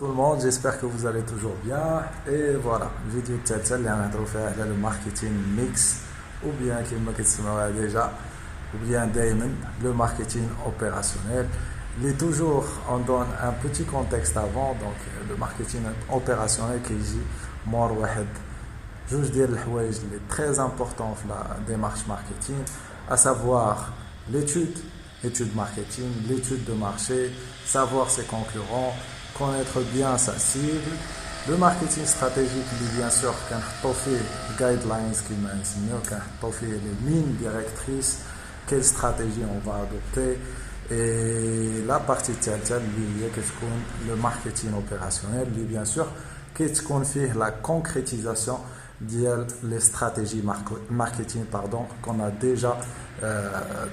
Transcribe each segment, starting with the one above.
Tout le monde, j'espère que vous allez toujours bien. Et voilà, vidéo تاعتها اللي غنهضروا فيها على le marketing mix ou bien كما كتسمعوها déjà ou bien دائما le marketing opérationnel. Les toujours on donne un petit contexte avant donc le marketing opérationnel qui يجي مور واحد جوج ديال الحوايج اللي très important في la démarche marketing, à savoir étude marketing, l'étude de marché, savoir ses concurrents, connaître bien sa cible. Le marketing stratégique, bien sûr, quand fait guidelines qui quand fait les lignes directrices, quelle stratégie on va adopter. Et la partie liée le marketing opérationnel, bien sûr, qu'est-ce qu'on fait la concrétisation des stratégies marketing qu'on a déjà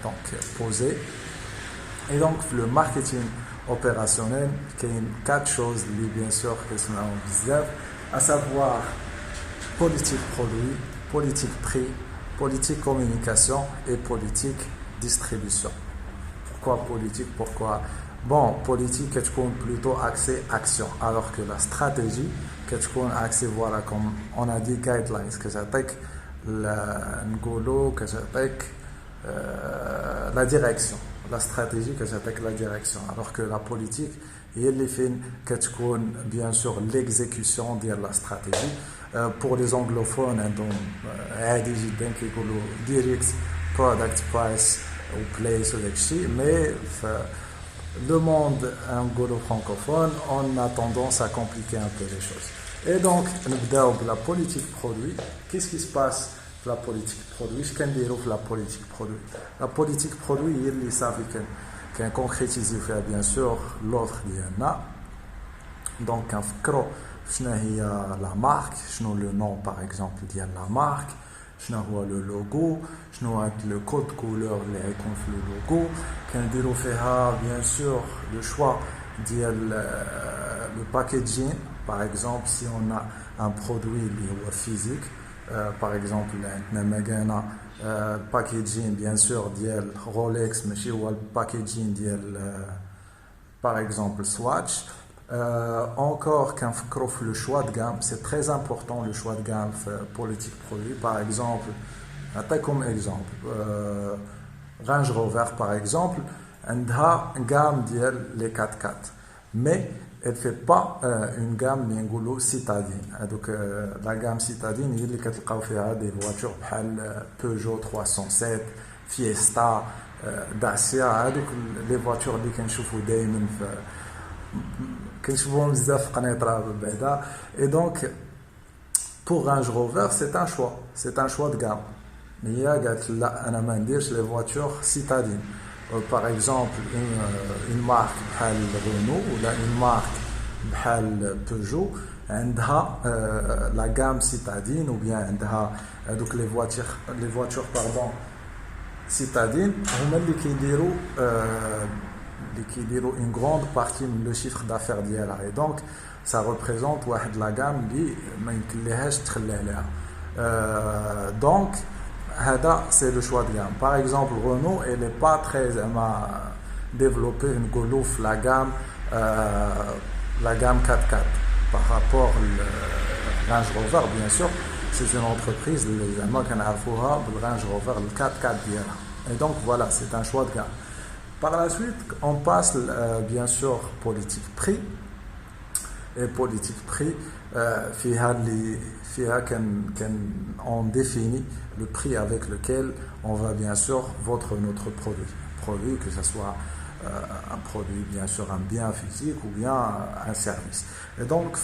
donc posées. Et donc le marketing opérationnel, qui est quatre choses, bien sûr, que sont à savoir politique produit, politique prix, politique communication et politique distribution. Pourquoi politique? Pourquoi? Bon, politique, est plutôt axé action, alors que la stratégie, est axé, voilà, comme on a dit, guidelines, que j'attaque la direction. La stratégie que j'attaque la direction, alors que la politique il fait bien sûr l'exécution de la stratégie. Pour les anglophones direct product price ou place mais le monde anglo-francophone on a tendance à compliquer un peu les choses. Et donc la politique produit. Qu'est-ce qui se passe la politique produit? Je can dire la politique produit. La politique produit, il savent qu'un concrétise bien sûr l'offre d'IANA. Donc, il y a la marque, le nom par exemple de la marque, le logo, le code couleur, le logo. Can dire bien sûr le choix le packaging. Par exemple, si on a un produit physique. Par exemple, le packaging bien sûr ديال Rolex ماشي هو le packaging ديال par exemple Swatch. Encore qu'un le choix de gamme, c'est très important le choix de gamme politique produit. Par exemple, comme exemple Range Rover par exemple, عندها gamme ديال les 4x4 mais elle ne fait pas une gamme citadine. Donc la gamme citadine, il y a des voitures comme Peugeot 307, Fiesta, Dacia, les voitures qui sont et donc pour Range Rover, c'est un choix de gamme. Mais il y a les voitures citadines. Par exemple une marque Renault ou une marque Peugeot عندها la gamme citadine ou bien عندها donc les voitures citadines هما اللي كيديروا une grande partie le chiffre d'affaires ديالها. Et donc ça représente واحد la gamme اللي ما يمكنلهاش تخلى عليها. Donc c'est le choix de gamme. Par exemple, Renault, elle n'est pas très développée une golouf la gamme 4x4 par rapport au Range Rover, bien sûr. C'est une entreprise, les Allemands qui ont le Range Rover, le 4x4. Et donc voilà, c'est un choix de gamme. Par la suite, on passe bien sûr politique prix. Et politique prix, on définit le prix avec lequel on va bien sûr vendre notre produit, que ce soit un produit bien sûr un bien physique ou bien un service. Et donc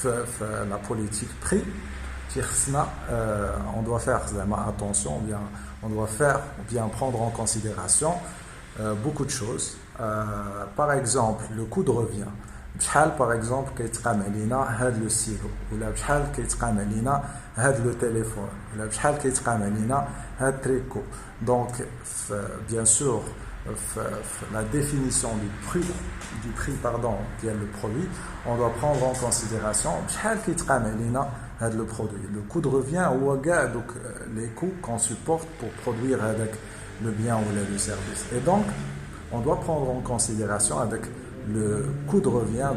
la politique prix, on doit faire attention, on doit faire ou bien prendre en considération beaucoup de choses. Par exemple, le coût de revient. Par exemple, كيتقام علينا هذا لو سيلو ولا بشحال كيتقام علينا هذا لو تليفون ولا بشحال كيتقام علينا هذا تريكو. Donc bien sûr la définition du prix via le produit, on doit prendre en considération بشحال كيتقام علينا هذا le produit. Le coût de revient هو كاع donc les coûts qu'on supporte pour produire avec le bien ou le service. Et donc on doit prendre en considération avec le coût de revient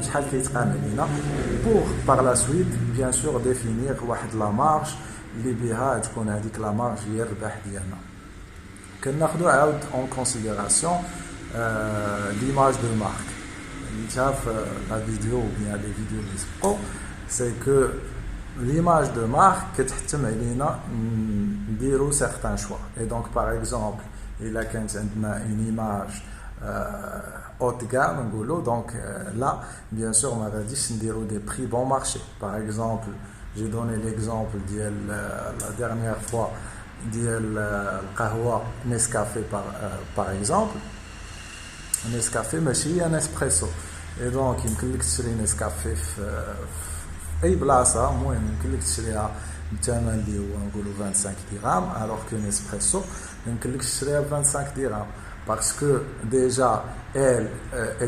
pour par la suite bien sûr définir la marge اللي بها تكون هذيك لا مارج هي الربح ديالنا. كناخذوا عاود en considération l'image de marque. La vidéo ou bien les vidéos اللي سبقوا c'est que l'image de marque كتحتم علينا نديروا certains choix. Et donc par exemple il a كانت عندنا une image haut de gamme نقولوا donc là bien sûr ما غاديش نديروا des prix bon marché. Par exemple j'ai donné l'exemple de la dernière fois de القهوة Nescafé par exemple. Nescafé ماشي un espresso. Et donc يمكن لك تشري نسكافيه في اي بلاصه المهم يمكن لك تشريها بثمن اللي هو نقولوا 25 درهم alors que نسبريسو يمكن لك تشريها ب 25 درهم parce que déjà elle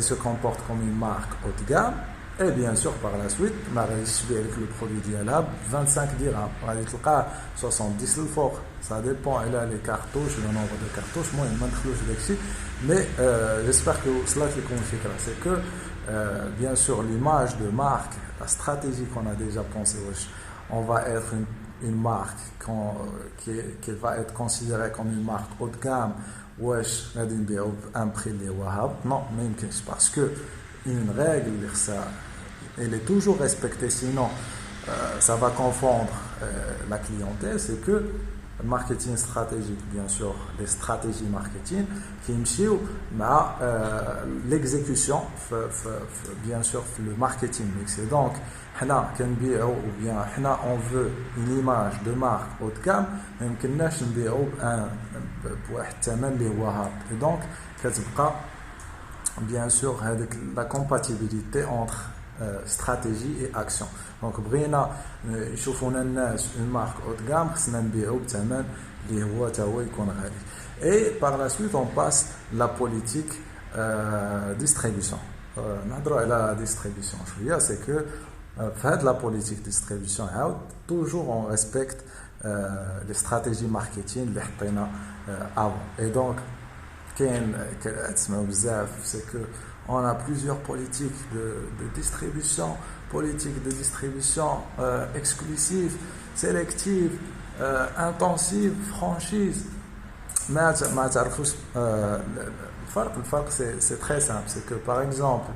se comporte comme une marque haut de gamme et bien sûr par la suite ما غاديش تبيع لك لو برودوي ديالها ب 25 درهم غادي تلقاه 70 الفوق. Ça dépend على les cartouches le nombre de cartouches المهم ما ندخلوش داكشي mais j'espère que وصلت لكم الفكره. C'est que bien sûr l'image de marque, la stratégie qu'on a déjà pensé, on va être une marque qui va être considérée comme une marque haut de gamme, un prix non, même parce que une règle elle est toujours respectée, sinon ça va confondre la clientèle. C'est que marketing stratégique, bien sûr, les stratégies marketing qui m'suivent, mais l'exécution, bien sûr, le marketing mix. Et donc, ou bien, on veut une image de marque haut de gamme, mais et donc, bien sûr, la compatibilité entre stratégie et action. Donc بغينا يشوفون الناس une marque haut de gamme خصنا نبيعو بثمن اللي هو تا هو يكون غالي. Et par la suite on passe la politique distribution. نهضروا على distribution شويه. C'est que في هاد la politique distribution عاود toujours on respecte les stratégies marketing اللي حطينا avant. Et donc كاين تسمعوا بزاف c'est que on a plusieurs politiques de distribution, politique de distribution exclusive, sélective, intensive, franchise. Mais le farq c'est très simple, c'est que par exemple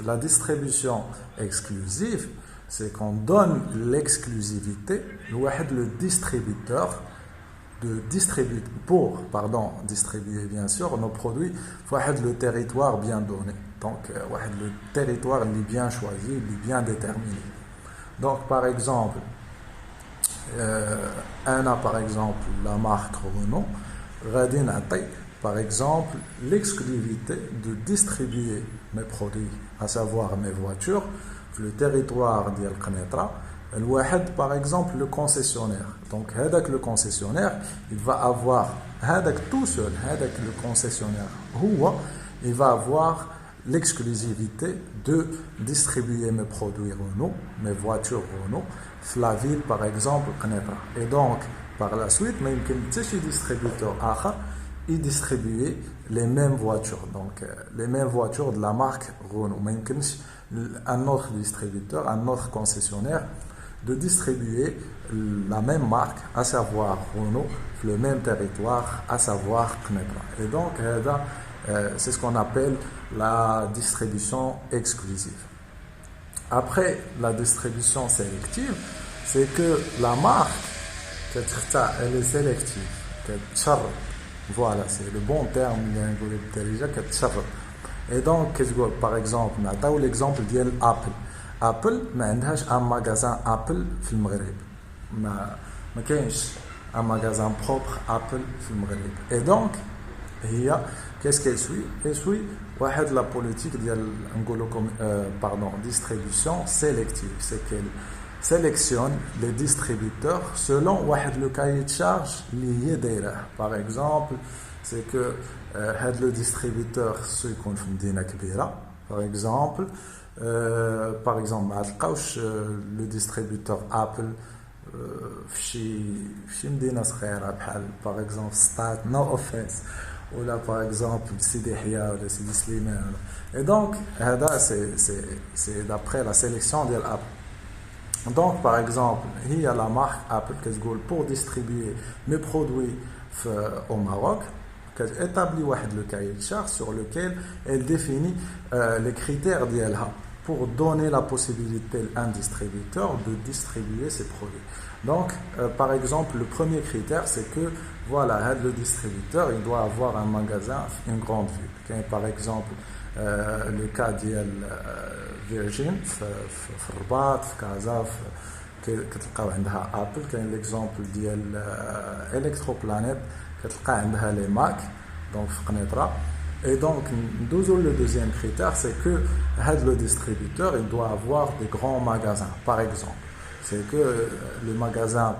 la distribution exclusive, c'est qu'on donne l'exclusivité le distributeur de distribuer distribuer bien sûr nos produits sur le territoire bien donné, donc le territoire bien choisi, bien déterminé. Donc par exemple par exemple la marque Renault غادي نعطي par exemple l'exclusivité de distribuer mes produits, à savoir mes voitures sur le territoire ديال قنيطرة. Par exemple le concessionnaire, donc le concessionnaire il va avoir tout seul le concessionnaire il va avoir l'exclusivité de distribuer mes produits Renault, mes voitures Renault dans la ville par exemple Qnitra. Et donc par la suite ما يمكن حتى شي distributeur آخر distribuer les mêmes voitures, donc les mêmes voitures de la marque Renault. ما يمكنش un autre distributeur, un autre concessionnaire de distribuer la même marque, à savoir Renault, le même territoire, à savoir Qnitra. Et donc, c'est ce qu'on appelle la distribution exclusive. Après, la distribution sélective, c'est que la marque, elle est sélective. Voilà, c'est le bon terme, et donc, par exemple, on a l'exemple d'Apple. Apple ما عندهاش un magasin Apple في المغرب, ما كاينش un magasin propre Apple في المغرب. Et donc هي qu'est-ce qu'elle suit? Elle suit la politique ديال نقولوا distribution sélective, c'est qu'elle sélectionne les distributeurs selon le cahier de charge اللي هي دايره. Par exemple, c'est que le distributeur سو يكون في مدينه كبيره, par exemple ما تلقاوش le distributeur Apple في شي مدينه صغيره بحال par exemple Stade, no offense, ou là par exemple Sidi Hia ou Sidi Slimane. Et donc c'est d'après la sélection de l'Apple. Donc, par exemple, il y a la marque Apple qui pour distribuer mes produits au Maroc, qui établit le cahier de charge sur lequel elle définit les critères d'ILH pour donner la possibilité à un distributeur de distribuer ses produits. Donc, par exemple, le premier critère, c'est que voilà, le distributeur il doit avoir un magasin, une grande ville. Par exemple, le cas de Virgin, Rabat, Casa, كتلقاو عندها ابل كاين ليكزامبل ديال الكتروبلانيت كتلقى عندها لي ماك دونك في قنيطره. Et donc, le deuxième critère, c'est que le distributeur il doit avoir des grands magasins. Par exemple, c'est que le magasin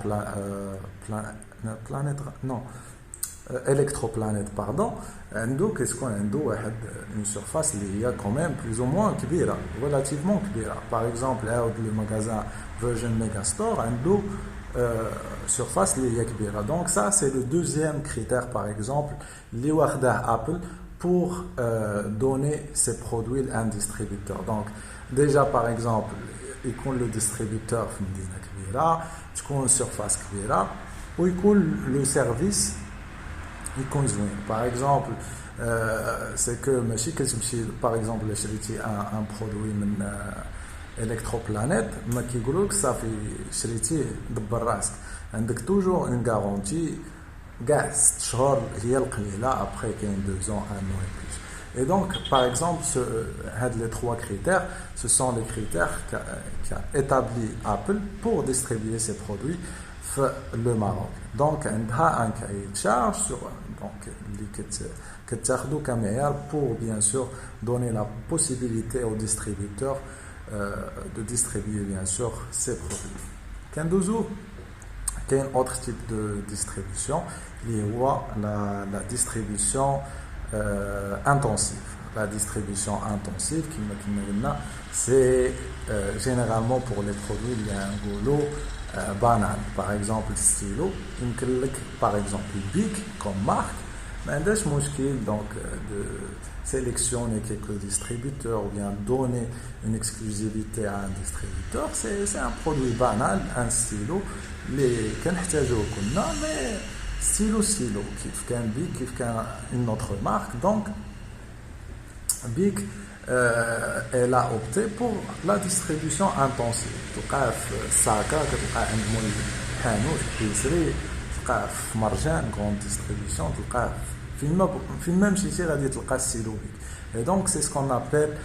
Electroplanet, pardon, qu'est-ce qu'on a une surface qui est quand même plus ou moins كبيرة, relativement كبيرة. Par exemple, le magasin Virgin Megastore a une surface qui est كبيرة. Donc ça, c'est le deuxième critère, par exemple, li واخداه Apple pour donner ses produits à un distributeur. Donc déjà, par exemple, il compte le distributeur في مدينة كبيرة, تكون surface كبيرة, ويكون le service يكون زوين. Par exemple, c'est que ماشي كتمشي par exemple شريتي un produit من الكتروبلانيت ما كيقولوك صافي شريتيه دبر راسك, عندك توجور اون غارونتي كاع 6 شهور هي القليله, après كاين 2 ans, 1 an et plus. Et donc, par exemple, les trois critères, ce sont les critères qu'a établi Apple pour distribuer ses produits le Maroc. Donc, on a un cahier de charge pour bien sûr donner la possibilité aux distributeurs de distribuer bien sûr ses produits. Qu'un autre type de distribution, il y a la distribution intensive. La distribution intensive, c'est généralement pour les produits, il y a un goulot banal. Par exemple, stylo, par exemple, Bic comme marque, mais donc de sélectionner quelques distributeurs ou bien donner une exclusivité à un distributeur, c'est un produit banal, un stylo, mais stylo, qui fait un Bic, qui fait une autre marque. Donc, Bic, elle a opté pour la distribution intensive. تلقاه في ساكا, كتلقاه عند مول حانوت كيسري, تلقاه في مرجان grande distribution, تلقاه فين ما مشيتي غادي تلقى ستيلو بيك. Et donc c'est ce qu'on appelle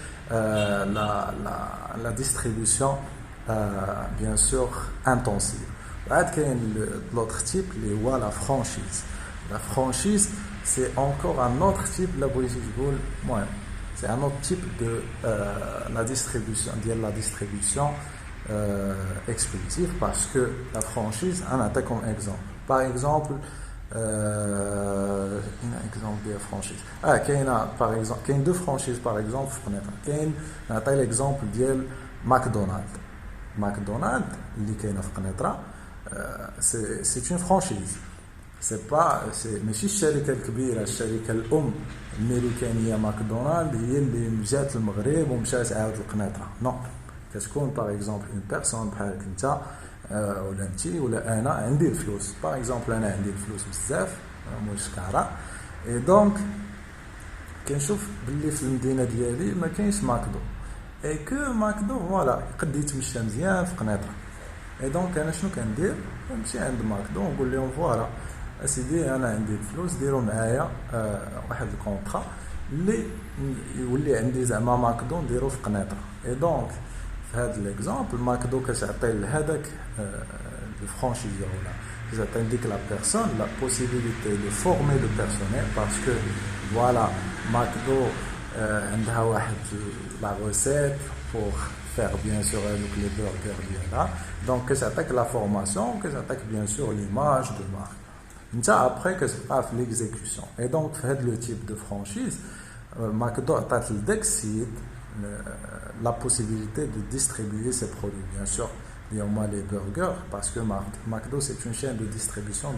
la distribution bien sûr intensive. بعد كاين l'autre type اللي هو la franchise. La franchise c'est encore un autre type, la بغيتي تقول المهم c'est un autre type de la distribution exclusive, parce que la franchise, on a comme exemple. Par exemple, un exemple de franchise. Par exemple, il y a deux franchises par exemple. On a l'exemple de McDonald's. McDonald's, c'est une franchise. C'est pas, ماشي الشركه الكبيره, الشركه الام الامريكانيه ماكدونالد هي اللي مشات للمغرب ومشات عاود للقنيطره. نو, كتكون باغ اكزومبل اون بيرسون بحالك انت ولا انتي ولا انا عندي الفلوس. باغ اكزومبل انا عندي الفلوس بزاف مشكاره, اي دونك كنشوف باللي في المدينه ديالي ما كاينش ماكدو, اي كو ماكدو فوالا يقد يتمشى مزيان في قنيطره. اي دونك انا شنو كندير, نمشي عند ماكدو ونقول لهم فوالا اسيدي انا عندي الفلوس, ديروا معايا واحد الكونطرا اللي يولي عندي زعما ماكدو نديرو في قنيطره. اي دونك في هذا ليكزامبل ماكدو كتعطي لهذاك الفرانشيزور ولا كتعطي ديك لا بيرسون لا بوسيبيليتي دو فورمي لو بيرسونيل, باسكو فوالا ماكدو عندها واحد لا ريسيت بور faire bien sûr avec les burgers là. Donc ça attaque la formation, que ça attaque bien sûr l'image de marque. Ça après que ça passe l'exécution. Et donc le type de franchise, McDo a la possibilité de distribuer ses produits bien sûr les burgers, parce que McDo c'est une chaîne de distribution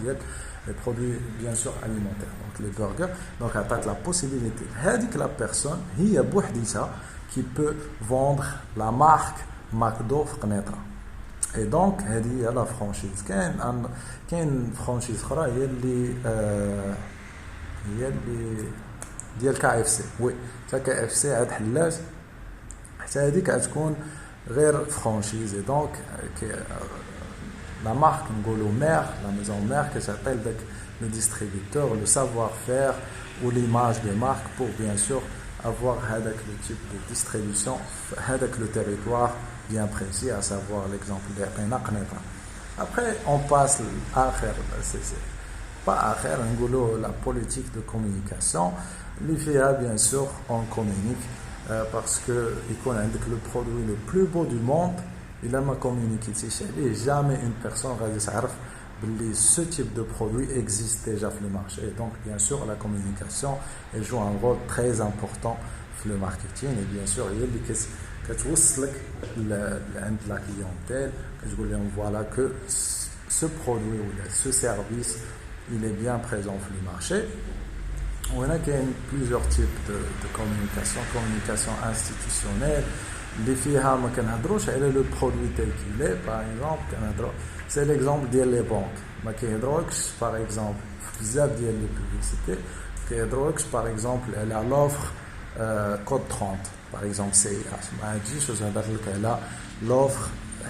des produits bien sûr alimentaires, donc les burgers. Donc elle a la possibilité, la personne qui peut vendre la marque McDo فقنيطرة. Et donc هذه هي لا فرانشيز. كاين فرانشيز اخرى هي اللي ديال كا اف سي. وي حتى كا اف سي عاد حلات حتى هذيك غتكون غير فرانشيز. Et donc la marque نقولوا mère, la maison mère كتعطي لذاك le distributeur le savoir-faire ou l'image de marque pour bien sûr avoir le type de distribution avec le territoire bien précis, à savoir l'exemple de Qnitra. Après on passe à la politique de communication. L'IFEA bien sûr on communique parce que le produit le plus beau du monde il a communiqué et jamais une personne va savoir que ce type de produit existe déjà sur le marché. Et donc bien sûr la communication elle joue un rôle très important dans le marketing. Et bien sûr il y a des كتوصلك عند la clientèle كتقول لهم voilà que ce produit ou ce service il est bien présent sur le marché. On a plusieurs types de communication institutionnelle اللي فيها ما كنهضروش على le produit tel qu'il est. Par exemple c'est l'exemple ديال les banques. ما كيهضروكش par exemple بزاف ديال les publicités كيهضروكش par exemple على l'offre code 30 par exemple CIH. ما تجيش وتهضر لك على l'offre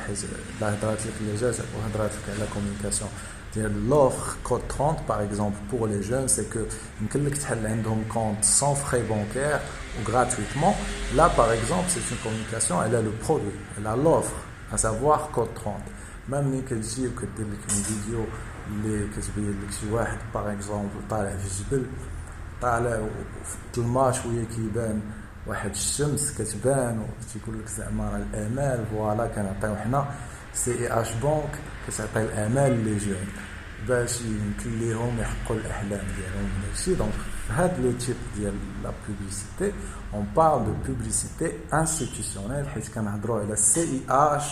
حيت لا هضرات لك اللي جات وهضرات لك على communication ديال l'offre code 30 par exemple pour les jeunes, c'est que يمكن لك تحل عندهم compte sans frais bancaires ou gratuitement. Là par exemple c'est une communication, elle a le produit, elle a l'offre, à savoir code 30. même ملي كتجي وكدير لك une vidéo اللي كتبين لك شي واحد par exemple طالع في الجبل طالع في الظلمه شويه كيبان واحد الشمس كتبان وتيقول لك زعما الامال فوالا كنعطيو حنا سي اي اش بنك كتعطي الامال لي جون باش يمكن ليهم يحققوا الاحلام ديالهم. داكشي دونك هاد لو تيب ديال لا بوبليسيتي اون بارل دو بوبليسيتي انستيتيوشنيل حيت كنهضروا على سي اي اش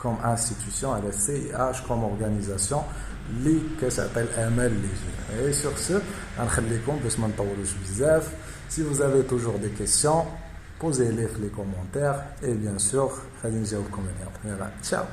كوم انستيتيوشن على سي اي اش كوم اورغانيزاسيون اللي كتعطي الامال لي جون. اي سور سو غنخليكم باش ما نطولوش بزاف. Si vous avez toujours des questions, posez-les dans les commentaires et bien sûr, خلينا نجاوبكم عليهم. Ciao.